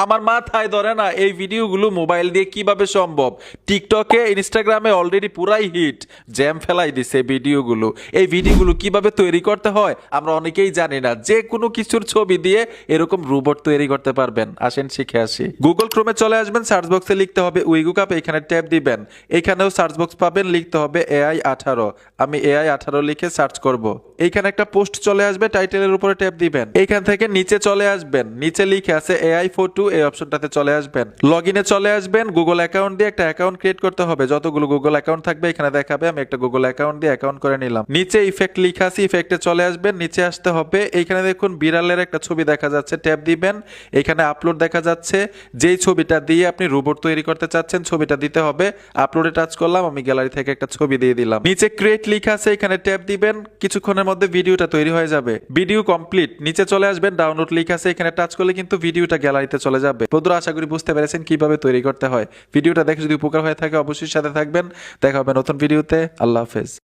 আমার মাথায় ধরে না এই ভিডিওগুলো মোবাইল দিয়ে কিভাবে সম্ভব। টিকটকে ইনস্টাগ্রামে অলরেডি পুরাই হিট, জ্যাম ফেলাই দিছে ভিডিওগুলো। এই ভিডিওগুলো কিভাবে তৈরি করতে হয় আমরা অনেকেই জানি না। যে কোনো কিছুর ছবি দিয়ে এরকম রোবট তৈরি করতে পারবেন। আসেন শিখে আসি। গুগল ক্রোমে চলে আসবেন, সার্চ বক্সে লিখতে হবে উইগুকাপ, এখানে ট্যাপ দিবেন। এখানেও সার্চ বক্স পাবেন, লিখতে হবে AI18। আমি AI18 লিখে সার্চ করব। এইখানে একটা পোস্ট চলে আসবে, টাইটেলের উপরে ট্যাপ দিবেন। এইখান থেকে নিচে চলে আসবেন, নিচে লিখে আছে AI42, এই অপশনটাতে চলে আসবেন। লগইনে চলে আসবেন, গুগল অ্যাকাউন্ট দিয়ে একটা অ্যাকাউন্ট ক্রিয়েট করতে হবে। যতগুলো গুগল অ্যাকাউন্ট থাকবে এখানে দেখাবে, আমি একটা গুগল অ্যাকাউন্ট দিয়ে অ্যাকাউন্ট করে নিলাম। নিচে ইফেক্ট লিখা আছে, ইফেক্টে চলে আসবেন, নিচে আসতে হবে। এইখানে দেখুন বিড়ালের একটা ছবি দেখা যাচ্ছে, ট্যাপ দিবেন। এখানে আপলোড দেখা যাচ্ছে, যেই ছবিটা দিয়ে আপনি রোবট তৈরি করতে চাচ্ছেন ছবিটা দিতে হবে। আপলোডে টাচ করলাম, আমি গ্যালারি থেকে একটা ছবি দিয়ে দিলাম। নিচে ক্রিয়েট লিখা আছে, এখানে ট্যাপ দিবেন। কিছুক্ষণের মধ্যে ভিডিওটা তৈরি হয়ে যাবে। Video complete. নিচে চলে আসবেন, ডাউনলোড লিখা আছে, এখানে টাচ করলে কিন্তু ভিডিওটা গ্যালারিতে চলে যাবে। বন্ধুরা আশা করি বুঝতে পেরেছেন কিভাবে তৈরি করতে হয়। ভিডিওটা দেখে যদি উপকার হয়ে থাকে অবশ্যই সাথে থাকবেন। দেখা হবে নতুন ভিডিওতে। আল্লাহ হাফেজ।